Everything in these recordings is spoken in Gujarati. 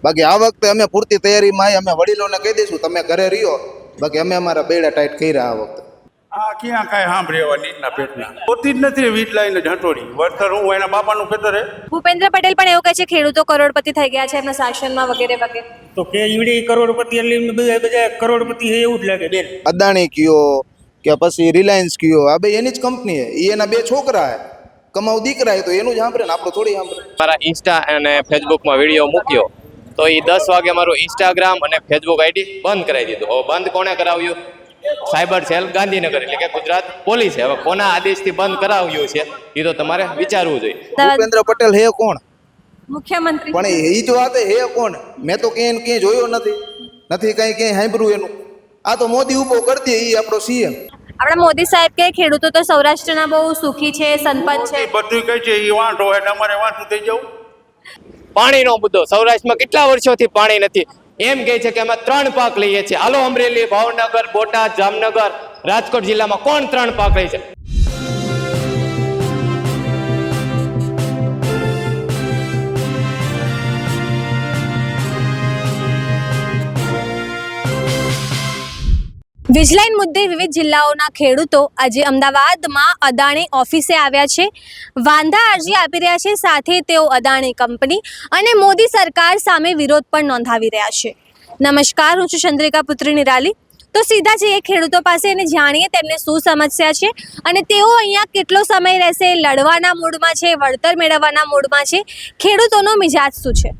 બાકી આ વખતે અમે પૂરતી તૈયારીમાં અમે વડીલોને કહી દઈશું તમે ઘરે રહ્યો, બાકી અમે અમારા બેડા ટાઈટ કર્યા આ વખતે. આ ક્યાં કાંઈ સાંભળ્યા નીચના પેટના હોતી જ નથી વીજ લાઈને ઝંટોડી વળતર હું એના બાપાનું ખેતર હે. ભૂપેન્દ્ર પટેલ પણ એવું કહે છે ખેડૂતો કરોડપતિ થઈ ગયા છે એમના શાસનમાં વગેરે વગેરે. તો કે ઈવડી કરોડપતિ એટલે બધા કરોડપતિ છે એવું જ લાગે બેન. અદાણી કયો કે પછી રિલાયન્સ કયો, આ બે એની જ કંપની હે, એના બે છોકરા હે, કમાવ દીકરા હે, તો એનું જ સાંભળે ને આપણું થોડી સાંભળે. મારા ઇન્સ્ટા અને ફેસબુકમાં વિડીયો મૂક્યો તો એ 10 વાગે મારું ઇન્સ્ટાગ્રામ અને ફેસબુક આઈડી બંધ કરાવી દીધું. હવે બંધ કોણે કરાવ્યું? સાયબર સેલ ગાંધીનગર એટલે કે ગુજરાત પોલીસે. હવે કોના આદેશથી બંધ કરાવ્યું છે એ તો તમારે વિચારવું જોઈએ. ભૂપેન્દ્ર પટેલ હે કોણ? મુખ્યમંત્રી. પણ એ જ વાત હે કોણ? મેં તો ક્યાંય જોયો નથી કઈ ક્યાંય સાંભળ્યું એનું. આ તો મોદી ઉભો કરી દે, એ આપણો સીએમ. આપણા મોદી સાહેબ કે ખેડૂતો તો સૌરાષ્ટ્રના બહુ સુખી છે, સંપન્ન છે. બધું કહે છે એ વાંઢો એટલે અમારે વાંઢું થઈ જવું. પાણીનો મુદ્દો, સૌરાષ્ટ્રમાં કેટલા વર્ષોથી પાણી નથી. એમ કહે છે કે અમે 3 પાક લઈએ છીએ. હાલો અમરેલી, ભાવનગર, બોટાદ, જામનગર, રાજકોટ જિલ્લામાં કોણ 3 પાક લે છે? વીજલાઈન મુદ્દે વિવિધ જિલ્લાઓના ખેડૂતો આજે અમદાવાદમાં અદાણી ઓફિસે આવ્યા છે. વાંધા અરજી આપી રહ્યા છે. સાથે તેઓ અદાણી કંપની અને મોદી સરકાર સામે વિરોધ પણ નોંધાવી રહ્યા છે. નમસ્કાર, હું છું ચંદ્રિકા પુત્રી નિરાલી. તો સીધા જઈએ ખેડૂતો પાસે અને જાણીએ તેમને શું સમસ્યા છે અને તેઓ અહીંયા કેટલો સમય રહેશે, લડવાના મૂડમાં છે, વળતર મેળવવાના મૂડમાં છે, ખેડૂતોનો મિજાજ શું છે.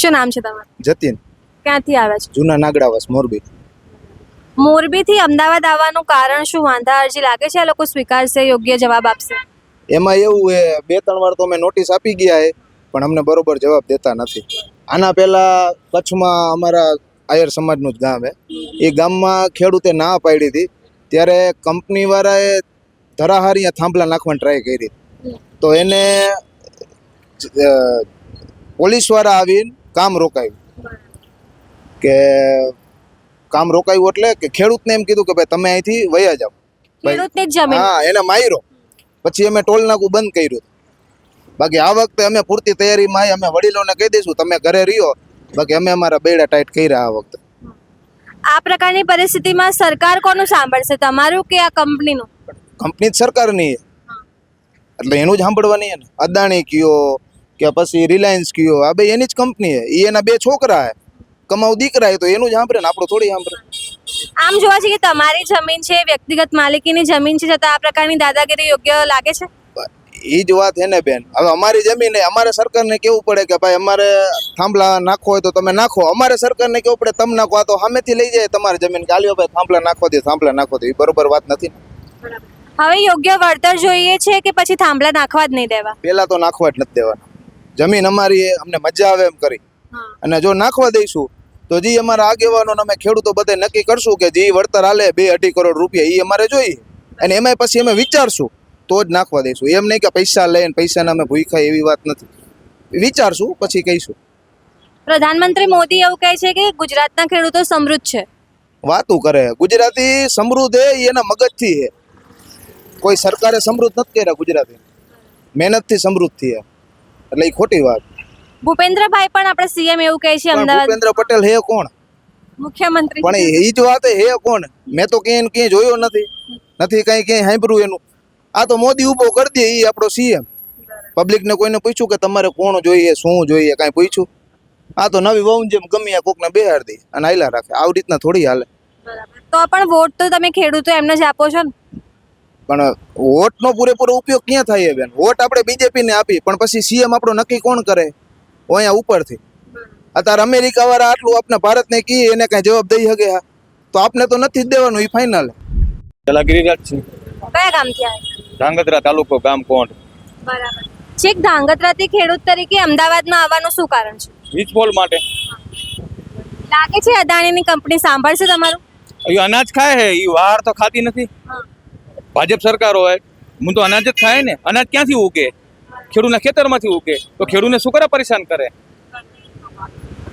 શું નામ છે તમારું? જતીન. ક્યાંથી આવ્યા છો? જૂના નાગડાવાસ, મોરબી. મોરબીથી અમદાવાદ આવવાનું કારણ શું? વાંધા અરજી લાગે છે આ લોકો સ્વીકારશે, યોગ્ય જવાબ આપશે? એમાં એવું હે, 2-3 વાર તો અમે નોટિસ આપી ગયા હે, પણ અમને બરોબર જવાબ દેતા નથી. આના પહેલા કચ્છમાં અમારા આયર સમાજનું જ ગામ હે, એ ગામમાં ખેડૂતે ના પાડી હતી, ત્યારે કંપનીવાળાએ ધરાહારીયા થાંભલા નાખવાની ટ્રાય કરી, તો એને પોલીસવાળા આવીને કામ રોકાયું. કે કામ રોકાયું એટલે કે ખેડૂતને એમ કીધું કે ભાઈ તમે અહીંથી વયા જાઓ. ખેડૂતની જ જમીન. હા, એને માર્યો. પછી અમે ટોલ નાકું બંધ કર્યું. બાકી આ વખતે અમે પૂરતી તૈયારીમાં અમે વડીલોને કહી દઈશું તમે ઘરે રહ્યો, બાકી અમે અમારા બેડા ટાઈટ કર્યા આ વખતે. આ પ્રકારની પરિસ્થિતિમાં સરકાર કોનું સાંભળશે, તમારું કે આ કંપનીનું? કંપની જ સરકારની એટલે એનું જ સાંભળવાની ને. અદાણી કયો કે પછી રિલાયન્સ કયો, આ બે એની જ કંપની હે, એના બે છોકરા હે, કમાવ દીકરા હે, તો એનું જ સાંભળે ને આપણું થોડી સાંભળે. આમ જોવા જઈએ તમારી જમીન છે, વ્યક્તિગત માલિકીની જમીન છે, છતાં આ પ્રકારની દાદાગીરી યોગ્ય લાગે છે? એ જ વાત હે ને બેન. હવે અમારી જમીન હે, અમારે સરકારને કેવું પડે કે ભાઈ અમારે થાંભલા નાખવો હોય તો તમે નાખો. અમારે સરકારને કેવું પડે તમે નાખો, આ તો સામેથી લઈ જાય તમારી જમીન કે આલ્યો ભાઈ થાંભલા નાખો દે. એ બરોબર વાત નથી. હવે યોગ્ય વળતર જોઈએ છે કે પછી થાંભલા નાખવા જ નહીં દેવા? પેલા તો નાખવા જ નથી દેવાના. જમીન અમારી અમને મજા આવે એમ કરી, અને જો નાખવા દઈશું તો જે અમારા આગેવાનો અમે ખેડૂતો બધે નક્કી કરશું કે જે વળતર હાલે 2-2.5 કરોડ રૂપિયા, એ અમારે જોઈએ, અને એમાં પછી અમે વિચારશું તો જ નાખવા દઈશું. એમ નહીં કે પૈસા લઈને પૈસાને અમે ભૂખ્યા, એવી વાત નથી. વિચારશું પછી કહીશું. પ્રધાનમંત્રી મોદી એવું કહે છે કે ગુજરાતના ખેડૂતો સમૃદ્ધ છે. વાતું કરે. ગુજરાતી સમૃદ્ધ હે, એના મગજથી હે. કોઈ સરકારે સમૃદ્ધ નથી કર્યા ગુજરાતી, મહેનતથી સમૃદ્ધ થયા, એટલે એ ખોટી વાત. ભૂપેન્દ્રભાઈ પણ આપણે સીએમ એવું કહે છે અમદાવાદ. ભૂપેન્દ્ર પટેલ હે કોણ? મુખ્યમંત્રી. પણ એ જ વાત હે કોણ? મેં તો ક્યાંય જોયો નથી ક્યાંય સાંભળ્યું એનું. આ તો મોદી ઉભો કરી દે, એ આપણો સીએમ. પબ્લિકને કોઈને પૂછ્યું કે તમારે કોણ જોઈએ, શું જોઈએ, કાંઈ પૂછ્યું? આ તો નવી વહુ જેમ ગમ્યા કોકને બેહાર દે અને હાલ્યા રાખે. આવી રીતના થોડી હાલે. તો પણ વોટ તો તમે ખેડૂતો એમને જ આપો છો ને? પણ વોટનો પૂરેપૂરો ઉપયોગ ક્યાં થાય બેન? વોટ આપણે બીજેપીને આપી, પણ પછી સીએમ આપણો નક્કી કોણ કરે? અહીંયા ઉપરથી. અત્યારે અમેરિકા વાળા આટલું આપણે ભારતને કહે, એને કાંઈ જવાબ દઈ શકે? તો આપણે તો નથી જ દેવાનું, એ ફાઇનલ. પેલા ગિરિરાજ છે. કયા ગામથી આવ્યા? ધાંગધ્રા તાલુકો, ગામ કોંઢ. બરાબર. છેક ધાંગધ્રાથી ખેડૂત તરીકે અમદાવાદમાં આવવાનું શું કારણ છે? વીજ પોલ માટે. લાગે છે અદાણીની કંપની સાંભળશે તમારું? એ અનાજ ખાય છે, એ વાર તો ખાતી નથી. ભાજપ સરકાર હોય હું તો અનાજ જ ખાય ને. અનાજ ક્યાંથી ઉગે? ખેડૂતના ખેતરમાંથી ઉગે, તો ખેડૂતને શું કરે, પરેશાન કરે.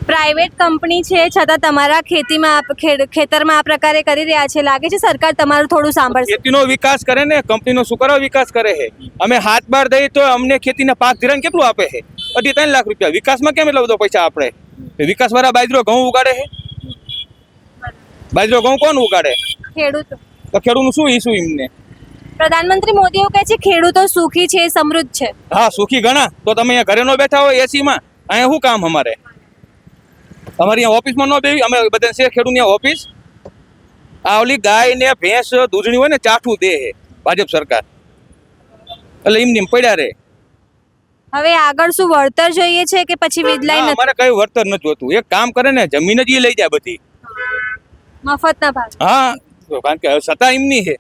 પ્રાઇવેટ કંપની છે છતાં તમારા ખેતરમાં આ પ્રકારે કરી રહ્યા છે. લાગે છે સરકાર તમારું થોડું સાંભળશે? ખેતીનો વિકાસ કરે ને, કંપનીનો શું કરવા વિકાસ કરે છે? અમે હાથ બાર દઈએ તો અમને ખેતીના પાક ધિરાણ કેટલું આપે છે? 2.5-3 લાખ રૂપિયા. વિકાસમાં કેમ એટલા બધો પૈસા આપણે? વિકાસવાળા બાજરો ઘઉં ઉગાડે છે? બાજરો ઘઉં કોણ ઉગાડે? ખેડૂતો. તો ખેડૂતનું શું ઈસુ એમને? પ્રધાનમંત્રી મોદી એવું કહે છે ખેડૂતો સુખી છે, સમૃદ્ધ છે. હા, સુખી ઘણા. તો તમે અહીંયા ઘરે ન બેઠા હોય એસીમાં, અહીંયા શું કામ અમારે? અમારી અહીંયા ઓફિસમાં ન બેવી? અમે બધા છે ખેડૂતની ઓફિસ. આ ઓલી ગાય ને ભેંસ દૂધણી હોય ને ચાઠું દે છે ભાજપ સરકાર, એટલે એમને એમ પડ્યા રહે. હવે આગળ શું વળતર જોઈએ છે કે પછી વીજ લાઈન ના, અમારે કઈ વળતર નથી જોતું. એક કામ કરે ને, જમીન જ એ લઈ જાય બધી. મફતના ભાવ? હા, કારણ કે સત્તા એમની છે.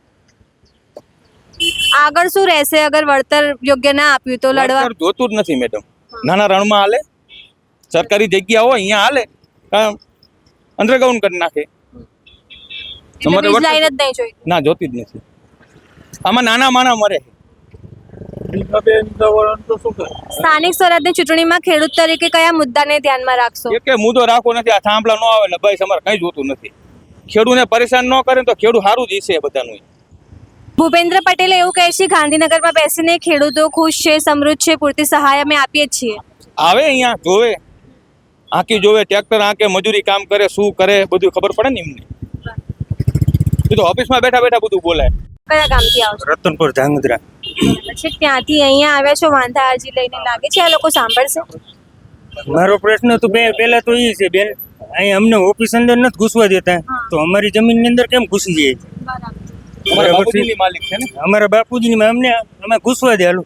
આગળ શું રહેશે અગર વળતર યોગ્ય ના આપ્યું તો લડવા? વળતર જોતું જ નથી મેડમ. નાના રણમાં હાલે, સરકારી જગ્યા હોય અહીંયા હાલે, અંડરગ્રાઉન્ડ કરી નાખે. એટલે વીજ લાઈન જ નહીં જોઈ. ના, જોતી જ નથી. આમાં નાના માણા મરે. સ્થાનિક સ્વરાજની ચૂંટણીમાં ખેડૂત તરીકે કયા મુદ્દાને ધ્યાનમાં રાખશો? એક મુદ્દો રાખવો નથી. આ થાંભલા ન આવે ને ભાઈ અમારે કઈ જોતું નથી. ખેડૂતને પરેશાન ન કરે તો ખેડૂત સારું જ છે બધાનું. ભૂપેન્દ્ર પટેલે એવું કહે છે ગાંધીનગરમાં બેસીને ખેડૂતો ખુશ છે, સમૃદ્ધ છે, પૂરતી સહાય અમે આપીએ જ છીએ. આવે અહીંયા જોવે, આંકી જોવે, ટ્રેક્ટર આંકે, મજૂરી કામ કરે, શું કરે બધું ખબર પડે ને એમને. એ તો ઓફિસમાં બેઠા બેઠા બધું બોલાય. કયા ગામથી આવો છો? રતનપુર ધાંગધ્રા. પછી ત્યાંથી અહીંયા આવ્યા છો વાંધા અરજી લઈને, લાગે છે આ લોકો સાંભળશે? મારો પ્રશ્ન તો પહેલા તો એ છે બેન, અહીં અમને ઓફિસ અંદર નથી ઘૂસવા દેતા, તો અમારી જમીનની અંદર કેમ ઘૂસી જાય? અમારા બાપુજીની માલિક છે ને. અમારા બાપુજીની અમે ઘૂસવા દે હાલું.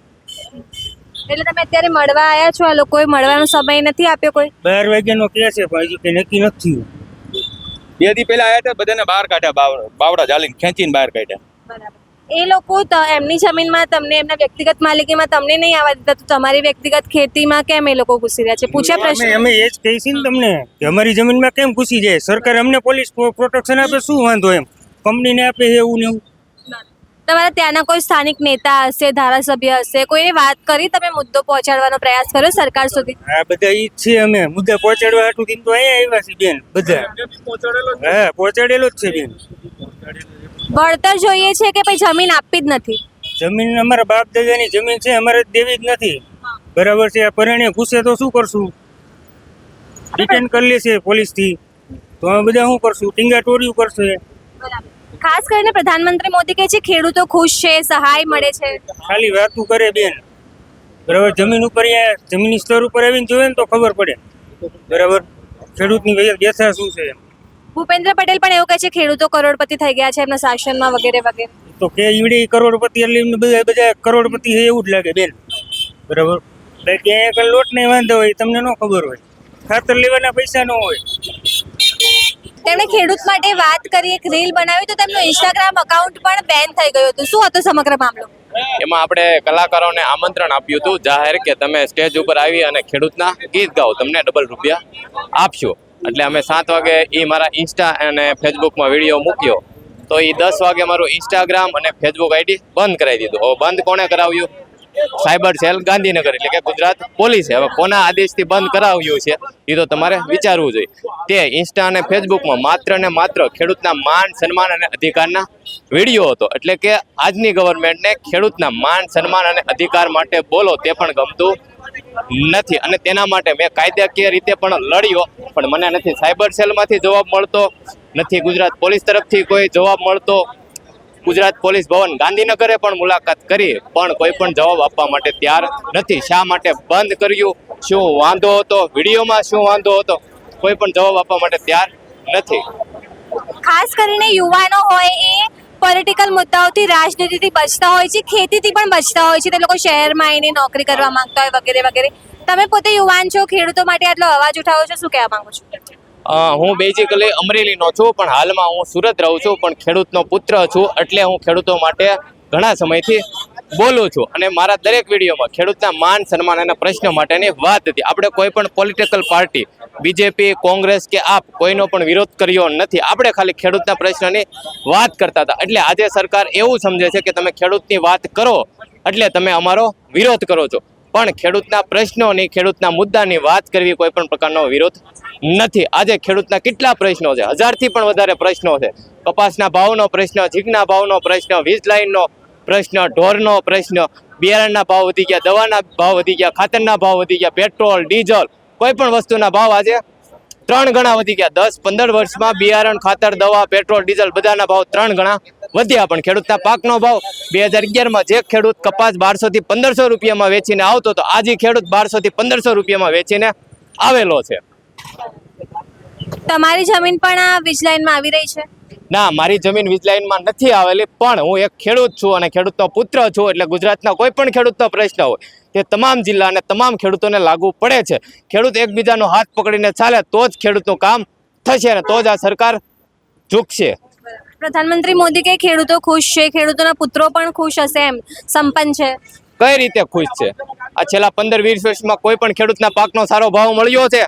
એટલે તમે અત્યારે મળવા આવ્યા છો, આ લોકોએ મળવાનો સમય નથી આપ્યો કોઈ? 12 વાગ્યાનો કે છે પણ હજી કઈ નક્કી નથી થયું. 2 દી પહેલા આવ્યા હતા, બધાને બહાર કાઢ્યા, બાવડા જાલીને ખેંચીને બહાર કાઢ્યા. એ લોકો એમની જમીનમાં તમને, એમના વ્યક્તિગત માલિકીમાં તમને નહીં આવવા દેતા, તો તમારી વ્યક્તિગત ખેતીમાં કેમ એ લોકો ઘૂસી રહ્યા છે? પૂછ્યા પ્રશ્ન? અમે એ જ કહીએ છીએ ને તમને કે અમારી જમીનમાં કેમ ઘૂસી જાય? સરકાર અમને પોલીસ પ્રોટેક્શન આપે, શું વાંધો એમ? કંપનીને આપે એવું ને એવું. તમારા ત્યાંના કોઈ સ્થાનિક નેતા હશે, ધારાસભ્ય હશે, કોઈને વાત કરી તમે મુદ્દો પહોંચાડવાનો પ્રયાસ કર્યો સરકાર સુધી? હા, બધા ઈ જ છે. અમે મુદ્દા પહોંચાડવા હાટું તો અહીંયા આવ્યા છીએ બેન બધા. હા, પહોંચાડેલો જ છે બેન. વળતર જોઈએ છે કે પછી જમીન આપવી જ નથી? જમીન અમારા બાપ દાદાની જમીન છે, અમારે દેવી જ નથી. બરાબર છે. આ પરણે ઘૂસે તો શું કરશું? રિટર્ન કરી લેશે પોલીસથી, તો અમે બધા શું કરશું? ટીંગા ટોર્યું કરશે. ખાસ કરીને પ્રધાનમંત્રી મોદી કહે છે ખેડૂતો ખુશ છે, સહાય મળે છે. ખાલી વાતું કરે બેન. બરાબર, જમીન ઉપર જમીન સ્તર ઉપર આવીને જોવે ને તો ખબર પડે. બરાબર, ખેડૂતની વ્યથા શું છે. ભૂપેન્દ્ર પટેલ પણ એવું કહે છે ખેડૂતો કરોડપતિ થઈ ગયા છે એમના શાસનમાં વગેરે વગેરે. તો કે ઈવડે કરોડપતિ એટલે એમને બધા કરોડપતિ છે એવું જ લાગે બેન. બરાબર, બાકી અહીંયા કઈ લોટ નહીં વાંધો હોય, તમને ન ખબર હોય. ખાતર લેવાના પૈસા ન હોય. તેમણે ખેડૂત માટે વાત કરી, એક રીલ બનાવી, તો તેમનું ઇન્સ્ટાગ્રામ અકાઉન્ટ પણ બેન થઈ ગયું હતું. શું હતો સમગ્ર મામલો? એમાં આપણે કલાકારોને આમંત્રણ આપ્યું હતું જાહેર કે તમે સ્ટેજ ઉપર આવી અને ખેડૂતના ગીત ગાઓ, તમને ડબલ રૂપિયા આપશું. એટલે અમે 7 વાગે એ મારા ઇન્સ્ટા અને ફેસબુકમાં વિડીયો મૂક્યો, તો એ 10 વાગે મારું ઇન્સ્ટાગ્રામ અને ફેસબુક આઈડી બંધ કરાવી દીધું. હવે બંધ કોણે કરાવ્યું? સાયબર સેલ ગાંધીનગર, એટલે કે ગુજરાત પોલીસે. હવે કોના આદેશથી બંધ કરાવ્યું છે એ તો તમારે વિચારવું જોઈએ. તે ઇન્સ્ટા અને ફેસબુકમાં માત્ર ને માત્ર ખેડૂતના માન, સન્માન અને અધિકારના વિડીયો હતો. એટલે કે આજની ગવર્મેન્ટને ખેડૂતના માન, સન્માન અને અધિકાર માટે બોલો તે પણ ગમતું નથી. અને તેના માટે મેં કાયદાકીય રીતે પણ લડ્યો, પણ મને નથી સાયબર સેલમાંથી જવાબ મળતો, નથી ગુજરાત પોલીસ તરફથી કોઈ જવાબ મળતો. ગુજરાત પોલીસ ભવન ગાંધીનગરે પણ મુલાકાત કરી, પણ કોઈ પણ જવાબ આપવા માટે તૈયાર નથી. શા માટે બંધ કર્યું, શું વાંધો હતો, વિડીયોમાં શું વાંધો હતો, કોઈ પણ જવાબ આપવા માટે તૈયાર નથી. ખાસ કરીને યુવાનો હોય એ પોલિટિકલ મુદ્દાઓથી, રાજનીતિથી બચતા હોય છે, ખેતીથી પણ બચતા હોય છે. તે લોકો શહેરમાં આવીને નોકરી કરવા માંગતા હોય વગેરે વગેરે. તમે પોતે યુવાન છો, ખેડૂતો માટે આટલો અવાજ ઉઠાવો છો, શું કહેવા માંગો છો? હું બેઝિકલી અમરેલીનો છું, પણ હાલમાં હું સુરત રહું છું, પણ ખેડૂતનો પુત્ર છું. એટલે હું ખેડૂતો માટે ઘણા સમયથી બોલું છું અને મારા દરેક વિડીયોમાં ખેડૂતના માન, સન્માન અને પ્રશ્ન માટેની વાત હતી. આપણે કોઈ પણ પોલિટિકલ પાર્ટી, બીજેપી, કોંગ્રેસ કે આપ, કોઈનો પણ વિરોધ કર્યો નથી. આપણે ખાલી ખેડૂતના પ્રશ્નની વાત કરતા હતા. એટલે આજે સરકાર એવું સમજે છે કે તમે ખેડૂતની વાત કરો એટલે તમે અમારો વિરોધ કરો છો, પણ ખેડૂતના પ્રશ્નોની, ખેડૂતના મુદ્દાની વાત કરવી કોઈ પણ પ્રકારનો વિરોધ નથી. આજે ખેડૂતના કેટલા પ્રશ્નો છે, 1000થી પણ વધારે પ્રશ્નો છે. કપાસના ભાવનો પ્રશ્ન, ઝીંગના ભાવનો પ્રશ્ન, વીજ લાઈનનો પ્રશ્ન, ઢોરનો પ્રશ્ન, બિયારણના ભાવ વધી ગયા, દવાના ભાવ વધી ગયા, ખાતરના ભાવ વધી ગયા, પેટ્રોલ, ડીઝલ, કોઈ પણ વસ્તુના ભાવ આજે 3 ગણા વધી ગયા. 10-15 વર્ષમાં બિયારણ, ખાતર, દવા, પેટ્રોલ, ડીઝલ બધાના ભાવ 3 ગણા વધ્યા. પણ ખેડૂતના પાકનો ભાવ 2011માં જે ખેડૂત કપાસ 1200 થી 1500 રૂપિયામાં વેચીને આવતો હતો, આજે ખેડૂત 1200 થી 1500 રૂપિયામાં વેચીને આવેલો છે. તમારી જમીન પણ આ વીજ લાઈનમાં આવી રહી છે? ના, મારી જમીન વીજ લાઈનમાં નથી આવેલી, પણ હું એક ખેડૂત છું અને ખેડૂતનો પુત્ર છું. એટલે ગુજરાતના કોઈ પણ ખેડૂતનો પ્રશ્ન હોય તે તમામ જિલ્લા અને તમામ ખેડૂતોને લાગુ પડે છે. ખેડૂત એકબીજાનો હાથ પકડીને ચાલે તો જ ખેડૂતનું કામ થશે અને તો જ આ સરકાર ઝૂકશે. પ્રધાનમંત્રી મોદી કે ખેડૂતો ખુશ છે, ખેડૂતોના પુત્રો પણ ખુશ હશે, એમ સંપન્ન છે. કઈ રીતે ખુશ છે? આ છેલ્લા 15-20 વર્ષમાં કોઈ પણ ખેડૂતના પાકનો સારો ભાવ મળ્યો છે?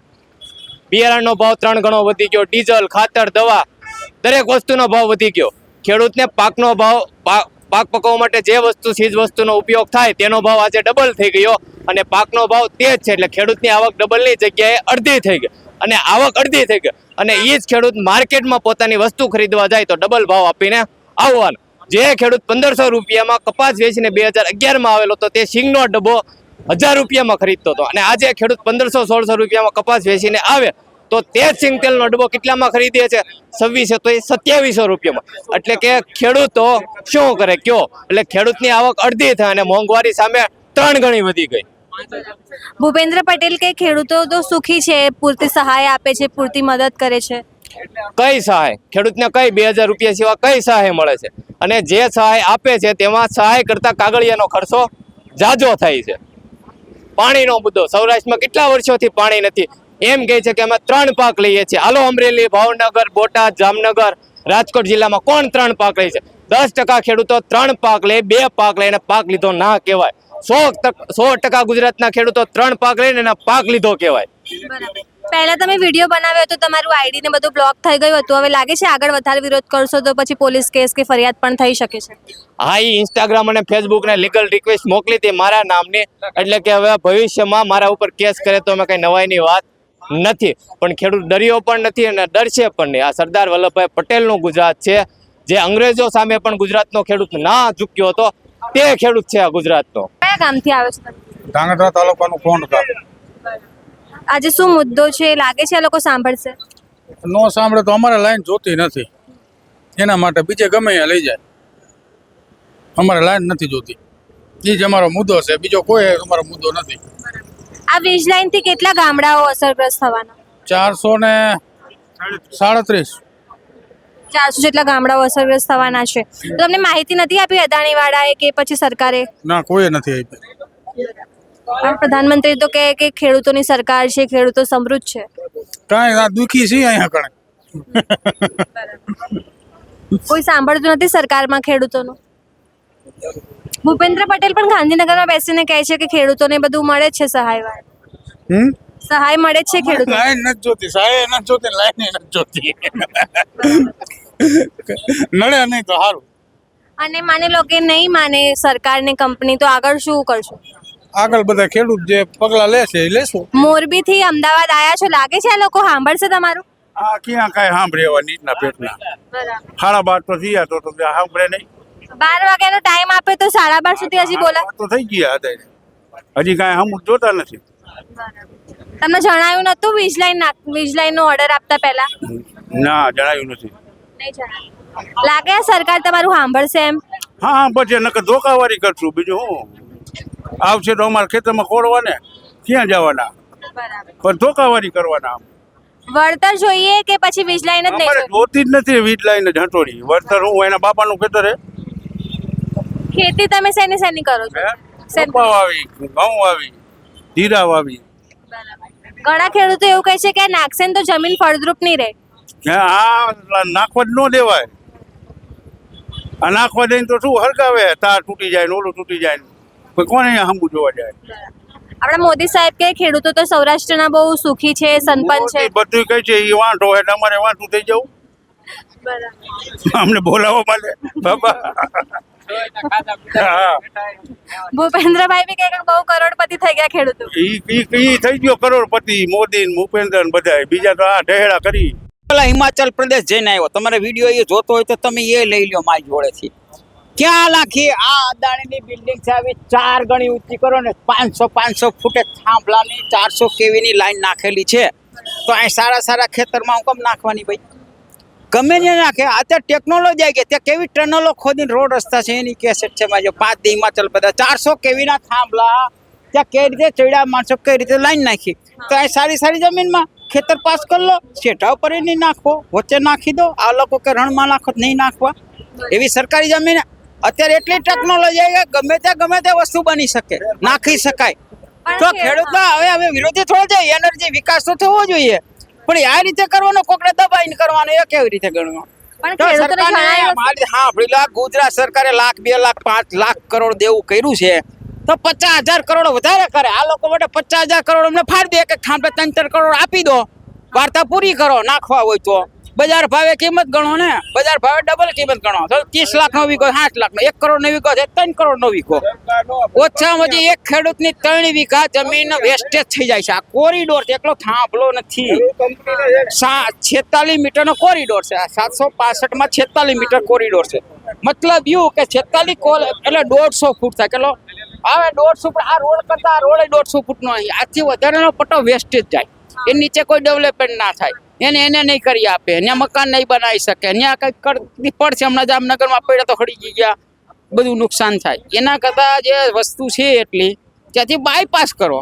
બિયારણનો ભાવ 3 ગણો વધી ગયો, ડીઝલ, ખાતર, દવા દરેક વસ્તુનો ભાવ વધી ગયો. ખેડૂતને પાકનો ભાવ, પાક પકવવા માટે જે વસ્તુ ચીજ વસ્તુનો ઉપયોગ થાય તેનો ભાવ આજે ડબલ થઈ ગયો અને પાકનો ભાવ તે જ છે. એટલે ખેડૂતની આવક ડબલની જગ્યાએ અડધી થઈ ગઈ અને આવક અડધી થઈ ગઈ અને એ જ ખેડૂત માર્કેટમાં પોતાની વસ્તુ ખરીદવા જાય તો ડબલ ભાવ આપીને આવવાનો. જે ખેડૂત 1500 રૂપિયામાં કપાસ વેચીને 2011માં આવેલો તો તે સિંગનો ડબ્બો 1000 રૂપિયામાં ખરીદતો હતો અને આજે ખેડૂત 1500-1600 રૂપિયામાં કપાસ વેચીને આવે તો તે જ સિંગ તેલનો ડબ્બો કેટલામાં ખરીદે છે? 2600 તો એ 2700 રૂપિયામાં. એટલે કે ખેડૂતો શું કરે કયો? એટલે ખેડૂતની આવક અડધી થાય અને મોંઘવારી સામે 3 ગણી વધી ગઈ. ભૂપેન્દ્ર પટેલ કે ખેડૂતો તો સુખી છે, પૂરતી સહાય આપે છે, પૂરતી મદદ કરે છે. કઈ સહાય? ખેડૂતને કઈ 2000 રૂપિયા સિવાય કઈ સહાય મળે છે? અને જે સહાય આપે છે તેમાં સહાય કરતા કાગળિયાનો ખર્ચો જાજો થાય છે. પાણીનો મુદ્દો, સૌરાષ્ટ્રમાં કેટલા વર્ષોથી પાણી નથી. એમ કહે છે કે અમે 3 પાક લઈએ છીએ. હાલો, અમરેલી, ભાવનગર, બોટાદ, જામનગર, રાજકોટ જિલ્લામાં કોણ 3 પાક લે છે? 10% ખેડૂતો 3 પાક લે, 2 પાક લઈને પાક લીધો ના કહેવાય. 100% ગુજરાતના ખેડૂતો 3 પાક લઈને એના પાક લીધો કહેવાય. પહેલા તમે વિડીયો બનાવ્યો હતો, તમારું આઈડી ને બધું બ્લોક થઈ ગયું હતું. હવે લાગે છે આગળ વધારે વિરોધ કરશો તો પછી પોલીસ કેસ કે ફરિયાદ પણ થઈ શકે છે? હા, એ ઇન્સ્ટાગ્રામ અને ફેસબુક ને લીગલ રિક્વેસ્ટ મોકલી હતી મારા નામની. એટલે કે હવે ભવિષ્યમાં મારા ઉપર કેસ કરે તો અમે કઈ નવાઈની વાત નથી. પણ ખેડૂત ડર્યો પણ નથી અને ડરશે પણ નહીં. આ સરદાર વલ્લભભાઈ પટેલનું ગુજરાત છે, જે અંગ્રેજો સામે પણ ગુજરાતનો ખેડૂત ના ઝૂક્યો હતો તે ખેડૂત છે આ ગુજરાતનો. કયા ગામથી આવ્યો છો? ધાંગધ્રા તાલુકાનું કોણ ગામ. આજે શું મુદ્દો છે? લાગે છે આ લોકો સાંભળશે? નો સાંભળે તો અમારે લાઈન જોતી નથી, એના માટે બીજે ગમે ત્યાં લઈ જાય. અમારે લાઈન નથી જોતી, એ જ અમારો મુદ્દો છે, બીજો કોઈ અમારો મુદ્દો નથી. આ વીજ લાઈન થી કેટલા ગામડાઓ અસરગ્રસ્ત થવાના? 437. 400 જેટલા ગામડાઓ અસરગ્રસ્ત થવાના છે. તો તમને માહિતી નથી આપી અદાણી વાળાએ કે પછી સરકારે? ના, કોઈ નથી આપી. પણ પ્રધાનમંત્રી તો કહે કે ખેડૂતોની સરકાર છે, ખેડૂતો સમૃદ્ધ છે. કાંઈ આ દુઃખી છે અહીંયા કણે. કોઈ સાંભળતું નથી સરકારમાં ખેડૂતોનું. ભૂપેન્દ્ર પટેલ પણ ગાંધીનગરમાં બેસીને કહે છે કે ખેડૂતોને બધું મળે જ છે, સહાય સહાય મળે જ છે ખેડૂતો. લાઈન નથી જોતી, સહાય નથી જોતી, લાઈન નથી જોતી. નડે નહીં તો સારું. અને માની લો કે નહીં માને સરકારની કંપની, તો આગળ શું કરશું? આગળ બધા ખેડૂત જે પગલા લેશે એ લેશું. મોરબી થી અમદાવાદ આયા છો, લાગે છે આ લોકો સાંભળશે તમારું? આ ક્યાં કાંઈ સાંભળે એવા નીચના પેટના. 12:30 તો થયા તો સાંભળે નહીં. 12 વાગ્યાનો ટાઈમ આપે તો 12:30 સુધી હજી બોલા તો થઈ ગયા હતા, હજી કાંઈ હમ જોતા નથી. તમને જણાવ્યું નતું વીજ લાઈન નો ઓર્ડર આપતા પહેલા? ના, જણાવ્યું નથી. નહીં જણાવ્યું. લાગે આ સરકાર તમારું સાંભળશે એમ? હા, પછી નકર ધોકાવારી કરશું, બીજું શું. આવશે તો અમારા ખેતરમાં ખોડવાને ક્યાં જવાના, પણ ધોકાવારી કરવાના. વળતર જોઈએ કે પછી વીજ લાઈન જ નહીં અમારે જોઈએ? જોતી જ નથી વીજ લાઈન જ હંટોડી. વળતર હું એના બાપાનું ખેતર હે. ખેતી તમે શેની કરો છો? કપા વાવી, ઘઉં વાવી, જીરા વાવી. ઘણા ખેડૂતો એવું કહે છે કે નાખશે ને તો જમીન ફળદ્રુપ નહીં રહે. આ નાખવા જ ન દેવાય. આ નાખવા દઈને તો શું હરગાવે, તાર તૂટી જાય ને ઓલું તૂટી જાય ને કોને હંબુ જોવા જાય. આપણા મોદી સાહેબ કે ખેડૂતો તો સૌરાષ્ટ્રના બહુ સુખી છે, સંપન્ન છે. બધું કહે છે એ વાંઢો એટલે અમારે વાંઢું થઈ જવું. અમને બોલાવો માટે બાબા. ભૂપેન્દ્રભાઈ બી કહે કે બહુ કરોડપતિ થઈ ગયા ખેડૂતો. ઈ થઈ ગયો કરોડપતિ, મોદી ને ભૂપેન્દ્ર ને બધા. બીજા તો આ ઢહેડા કરી. પેલા હિમાચલ પ્રદેશ જઈને આવ્યો. તમારે વિડીયો એ જોતો હોય તો તમે એ લઈ લ્યો મારી જોડેથી. ક્યાં લાખી આ અદાણીની બિલ્ડિંગ છે, આવી 4 ગણી ઊંચી કરો ને 500 ફૂટે થાંભલાની 400 કેવીની લાઈન નાખેલી છે. તો અહીં સારા ખેતરમાં હું કેમ નાખવાની ભાઈ? ગમે ને નાખે. અત્યારે ટેકનોલોજી આવી ગઈ, ત્યાં કેવી ટનલો ખોદીને રોડ રસ્તા છે એની કેસેટ છે મારી 5 દી હિમાચલ બધા 400 કેવીના થાંભલા, ત્યાં કઈ રીતે ચડ્યા માણસો, કઈ રીતે લાઈન નાખી. તો અહીં સારી જમીનમાં ખેતર પાસ કરી લો, શેઠા ઉપર નહીં નાખવો, વચ્ચે નાખી દો. આ લોકો કે રણમાં નાખો નહીં નાખવા, એવી સરકારી જમીન. અત્યારે એટલી ટેકનોલોજી આવી ગઈ, ગમે તે વસ્તુ બની શકે, નાખી શકાય. તો ખેડૂતના હવે વિરોધી થોડો છે, એનર્જી વિકાસ તો થવો જોઈએ, પણ આ રીતે કરવાનો, કોકને દબાઈને કરવાનો, એ કેવી રીતે ગણવાનો? પણ તો ખેડૂતોને સરકારને જણાવ્યું હા આપણી ગુજરાત સરકારે 1 લાખ 2 લાખ 5 લાખ કરોડ દેવું કર્યું છે, તો 50,000 કરોડ વધારે કરે. આ લોકો માટે 50,000 કરોડ અમને ફાડી દે કે ખાંભે 3-4 કરોડ આપી દો, વાર્તા પૂરી કરો. નાખવા હોય તો બજાર ભાવે કિંમત ગણો ને, બજાર ભાવે ડબલ કિંમત ગણો. તો 30 લાખનો વીઘો 60 લાખનો, 1 કરોડનો વીઘો છે 3 કરોડનો વીઘો. ઓછામાં ઓછી એક ખેડૂતની 3 વીઘા જમીન વેસ્ટેજ થઈ જાય છે. આ કોરિડોર છે, એકલો થાંભલો નથી, 46 મીટરનો કોરિડોર છે. 765 માં 46 મીટર કોરિડોર છે. મતલબ એવું કે 46 એટલે 150 ફૂટ થાય. કેટલો આવે? 150 ફૂટ. આ રોડ કરતા આ રોડ 150 ફૂટનો, આથી વધારેનો પટ્ટો વેસ્ટેજ જાય. એ નીચે કોઈ ડેવલપમેન્ટ ના થાય, એને નહીં કરી આપે, ત્યાં મકાન નહીં બનાવી શકે, ત્યાં કંઈક કરતી પડશે. હમણાં જામનગરમાં પડ્યા તો ખડી ગયા, બધું નુકસાન થાય. એના કરતાં જે વસ્તુ છે એટલી ત્યાંથી બાયપાસ કરો,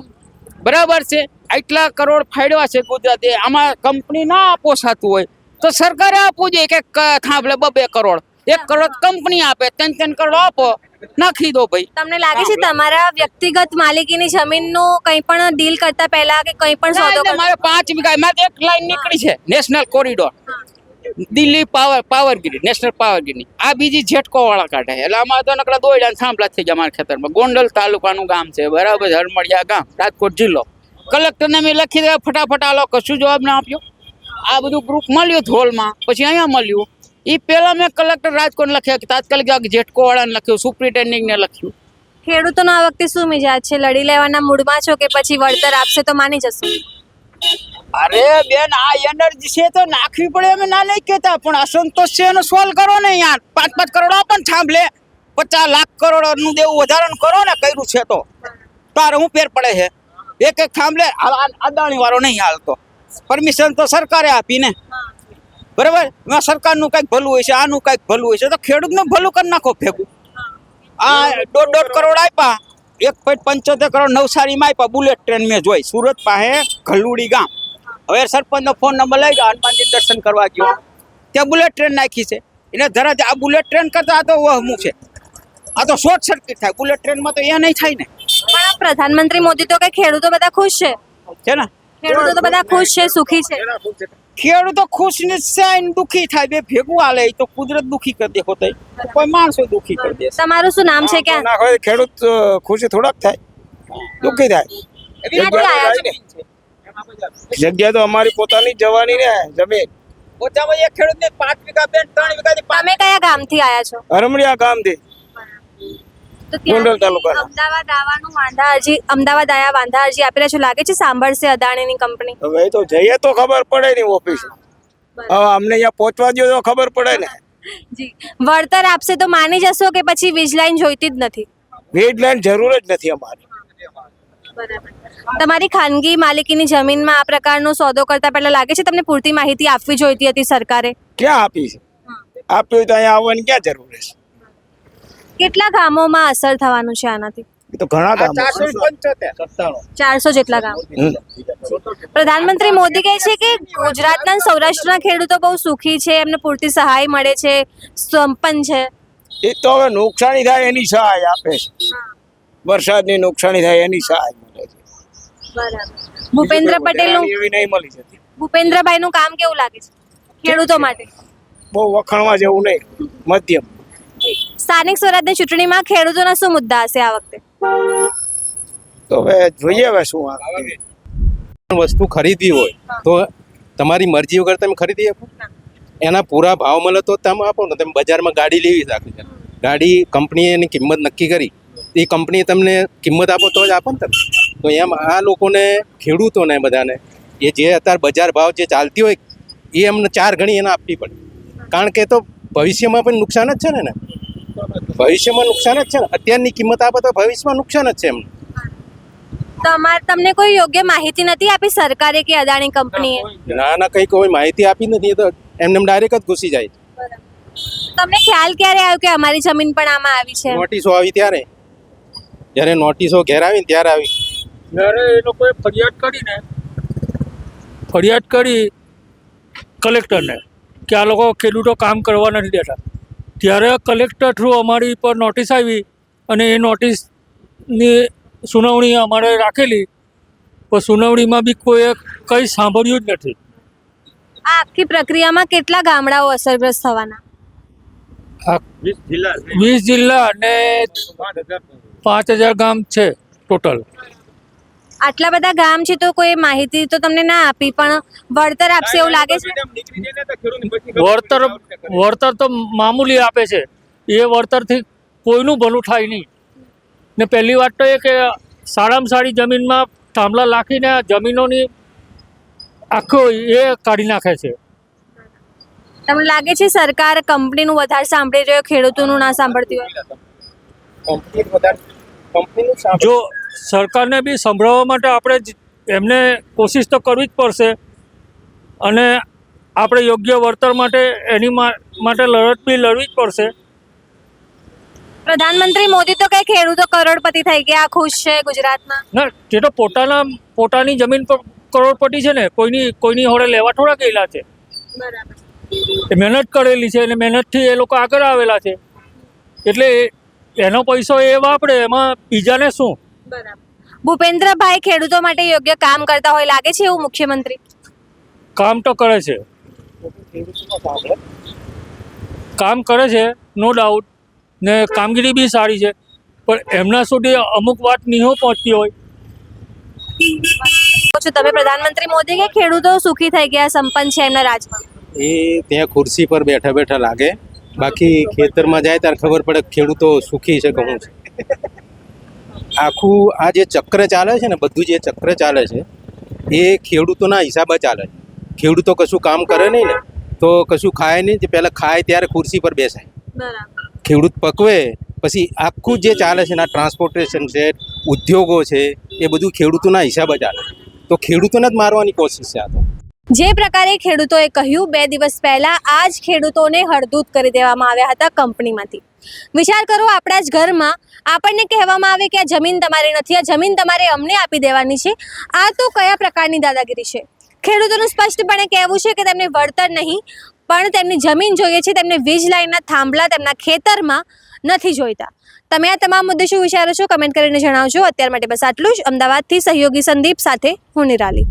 બરાબર છે. આટલા કરોડ ફાળવ્યા છે ગુજરાતે, આમાં કંપની ના પોસાતું હોય તો સરકારે આપવું જોઈએ કે થાંભલે 2 કરોડ, 1 કરોડ કંપની આપે, 3 કરોડ આપો, નાખી દો ભાઈ. તમને લાગે છે તમારા વ્યક્તિગત માલિકીની જમીનનું કંઈ પણ ડીલ કરતા પહેલા કે કંઈ પણ સોદો કરતા? મારે 5 વીઘા, મારે એક લાઈન નીકળી છે national corridor, Delhi power grid, national પાવરગ્રીડની. આ બીજી જેટકો વાળા કાઢે, એટલે આમાં તો નકરા દોડ્યા થાંભલા થઈ ગયા મારા ખેતરમાં. ગોંડલ તાલુકાનું ગામ છે, બરાબર, હરમડિયા ગામ, રાજકોટ જિલ્લો. કલેક્ટરને મેં લખી દે, ફટાફટ આ લોકો કશું જવાબ ના આપ્યો. આ બધું ગ્રુપ મળ્યું ધોલમાં, પછી અહીંયા મળ્યું. એ પહેલા મેં કલેક્ટર રાજકોટ લખ્યા, તાત્કાલિક જેટકો વાળાને લખ્યું, સુપ્રિન્ટેન્ડિંગને લખ્યું. ખેડૂતોનો આ વખતે શું મિજાજ છે? લડી લેવાના મૂડમાં છો કે પછી વળતર આપશે તો માની જશો? અરે બેન, આ એનર્જી છે તો નાખવી પડે, અમે ના નહીં કહેતા, પણ અસંતોષ છે એનો સોલ્વ કરો ને યાર. 5-5 કરોડ આપો ને થાંભલે, 50 લાખ કરોડનું દેવું વધારાનું કરો ને, કર્યું છે તો તારે હું ફેર પડે છે? એક થાંભલે અદાણી વાળો નહીં હાલતો, પરમિશન તો સરકારે આપીને, બરાબર. એમાં સરકારનું કંઈક ભલું હોય છે, આનું કંઈક ભલું હોય છે, તો ખેડૂતનું ભલું કરી નાખો ભેગું. આ 1.5 કરોડ આપ્યા, 1.75 કરોડ નવસારીમાં આપ્યા. બુલેટ ટ્રેન મેં જોઈ સુરત પાસે ઘલુડી ગામ. હવે સરપંચનો ફોન નંબર લઈ ગયો, હનુમાનજી દર્શન કરવા ગયો, ત્યાં બુલેટ ટ્રેન નાખી છે. એને ધરા આ બુલેટ ટ્રેન કરતા આ તો વહમું છે, આ તો શોર્ટ સર્કિટ થાય. બુલેટ ટ્રેનમાં તો એ નહીં થાય ને. પણ પ્રધાનમંત્રી મોદી તો કે ખેડૂતો બધા ખુશ છે ને ખેડૂતો તો બધા ખુશ છે, સુખી છે. ખેડૂતો ખુશ ને દુખી થાય, બે ભેગું હાલે. તો કુદરત દુખી કરી દે, હોતા કોઈ માણસો દુખી કરી દે. તમારું શું નામ છે? ક્યાં ખેડૂત ખુશી થોડાક થાય, દુઃખી થાય. ક્યાંથી આયા છો? જગ્યા તો અમારી પોતાની જવાની ને જમીન. ઓછામાં એક ખેડૂતને 5 વીઘા, 3 વીઘાથી તમે કયા ગામથી આયા છો? હરમડિયા ગામથી, તો ગોંડલ તાલુકાના. અમદાવાદ આયા વાંધા અરજી આપી રહ્યા છો, લાગે છે સાંભળશે અદાણીની કંપની? હવે તો જઈએ તો ખબર પડે ને ઓફિસ. હવે અમને અહીંયા પહોંચવા દો તો ખબર પડે ને. જી, વળતર આપશે તો માની જશો કે પછી વીજ લાઈન જોઈતી જ નથી? વીજ લાઈન જરૂર જ નથી અમારી. તમારી ખાનગી માલિકીની જમીનમાં આ પ્રકારનો સોદો કરતા પહેલા લાગે છે તમને પૂરતી માહિતી આપવી જોઈતી હતી સરકારે? ક્યાં આપી છે? આપ્યું તો અહીંયા આવવાની ક્યાં જરૂર છે? કેટલા ગામોમાં અસર થવાનું છે આનાથી? એ તો ઘણા કામ 400 જેટલા ગામ. પ્રધાનમંત્રી મોદી કહે છે કે ગુજરાતના સૌરાષ્ટ્રના ખેડૂતો બહુ સુખી છે, એમને પૂરતી સહાય મળે છે, સંપન્ન છે. એ તો હવે નુકસાની થાય એની સહાય આપે છે, વરસાદની નુકસાની થાય એની સહાય મળે છે. બરાબર. ભૂપેન્દ્ર પટેલનું એવી નહીં મળી જતી. ભૂપેન્દ્રભાઈનું કામ કેવું લાગે છે ખેડૂતો માટે? બહુ વખાણવા જેવું નહીં, મધ્યમ. સ્થાનિક સ્વરાજની ચૂંટણીમાં ખેડૂતોના શું મુદ્દા હશે આ વખતે? તો હવે જોઈએ હવે શું આવે. વસ્તુ ખરીદવી હોય તો તમારી મરજી વગર તમે ખરીદી આપો, એના પૂરા ભાવ મળે તો તમે આપો ને. તમે બજારમાં ગાડી લેવી રાખી છે, ગાડી કંપનીએ એની કિંમત નક્કી કરી, એ કંપનીએ તમને કિંમત આપો તો જ આપો ને તમે. તો એમ આ લોકોને, ખેડૂતોને બધાને, એ જે અત્યારે બજાર ભાવ જે ચાલતી હોય એ એમને 4 ગણી એને આપવી પડે. કારણ કે તો ભવિષ્યમાં પણ નુકસાન જ છે ને. ભવિષ્યમાં નુકસાન જ છે ને. અત્યારની કિંમત આપે તો ભવિષ્યમાં નુકસાન જ છે એમને. તમને કોઈ યોગ્ય માહિતી નથી આપી સરકારે કે અદાણી કંપનીએ? ના કંઈ કોઈ માહિતી આપી નથી. એ તો એમને ડાયરેક્ટ જ ઘૂસી જાય. તમને ખ્યાલ ક્યારે આવ્યો કે અમારી જમીન પણ આમાં આવી છે? નોટિસો આવી ત્યારે, જ્યારે નોટિસો ઘેર આવી ને ત્યારે આવી. ત્યારે એ લોકોએ ફરિયાદ કરી કલેક્ટરને કે આ લોકો ખેડૂતો કામ કરવા નથી દેતા. ત્યારે કલેક્ટર થ્રુ અમારી પર નોટિસ આવી અને એ નોટિસની સુનાવણી અમારે રાખેલી, પણ સુનાવણીમાં બી કોઈએ કંઈ સાંભળ્યું જ નથી. આ આખી પ્રક્રિયામાં કેટલા ગામડાઓ અસરગ્રસ્ત થવાના? 20 જિલ્લા અને 5000 ગામ છે ટોટલ. આટલા બધા ગામ છે તો કોઈ માહિતી તો તમને ના આપી, પણ વળતર આપશે એવું લાગે છે? વળતર તો મામૂલી આપે છે. એ વળતરથી કોઈનું ભલું થાય નહીં. ને પહેલી વાત તો એ કે સારામાં સારી જમીનમાં થાંભલા લાખીને જમીનોની આખો એ કાઢી નાખે છે. તમને લાગે છે સરકાર કંપનીનું વધારે સાંભળી રહ્યો, ખેડૂતોનું ના સાંભળતી હોય? જો સરકારને બી સંભળાવવા માટે આપણે એમને કોશિશ તો કરવી જ પડશે અને આપણે યોગ્ય વળતર માટે એની માટે લડત બી લડવી જ પડશે. પ્રધાનમંત્રી મોદી તો કઈ ખેડૂતો કરોડપતિ થઈ ગયા, ખુશ છે ગુજરાતમાં? ના, તે તો પોતાની જમીન પર કરોડપતિ છે ને, કોઈની હોડે લેવા થોડા ગયેલા છે. એ મહેનત કરેલી છે અને મહેનતથી એ લોકો આગળ આવેલા છે, એટલે એનો પૈસો એ વાપરે, એમાં બીજાને શું. ભૂપેન્દ્રભાઈ ખેડૂતો માટે યોગ્ય કામ કરતા હોય લાગે છે એવું મુખ્યમંત્રી? કામ તો કરે છે, નો ડાઉટ, ને કામગીરી બી સારી છે, પણ એમના સુધી અમુક વાત નહીં પહોંચતી હોય. તમે પ્રધાનમંત્રી મોદી કે ખેડૂતો સુખી થઈ ગયા, સંપન્ન છે એમના રાજમાં? એ ત્યાં ખુરશી પર બેઠા બેઠા લાગે, બાકી ખેતરમાં જાય ત્યારે ખબર પડે ખેડૂતો સુખી છે કે શું છે. આખું આ જે ચક્ર ચાલે છે ને, બધું જે ચક્ર ચાલે છે એ ખેડૂતોના હિસાબે ચાલે છે. ખેડૂતો કશું કામ કરે નહીં ને તો કશું ખાય નહીં. પહેલાં ખાય ત્યારે ખુરશી પર બેસાય, ખેડૂત પકવે પછી આખું જે ચાલે છે, ટ્રાન્સપોર્ટેશન છે, ઉદ્યોગો છે, એ બધું ખેડૂતોના હિસાબે ચાલે. તો ખેડૂતોને જ મારવાની કોશિશ છે આ તો. જે પ્રકારે ખેડૂતોએ કહ્યું, 2 દિવસ પહેલા આ જ ખેડૂતોને હળદૂત કરી દેવામાં આવ્યા હતા કંપનીમાંથી. વિચાર કરો, આપણા જ ઘરમાં આપણને કહેવામાં આવે કે આ જમીન તમારી નથી, આ જમીન તમારે અમને આપી દેવાની છે. આ તો કયા પ્રકારની દાદાગીરી છે? ખેડૂતોનું સ્પષ્ટપણે કહેવું છે કે તેમને વળતર નહીં, પણ તેમની જમીન જોઈએ છે. તેમને વીજ લાઈનના થાંભલા તેમના ખેતરમાં નથી જોઈતા. તમે આ તમામ મુદ્દે શું વિચારો છો? કમેન્ટ કરીને જણાવજો. અત્યાર માટે બસ આટલું જ. અમદાવાદથી સહયોગી સંદીપ સાથે હું નિરાલી.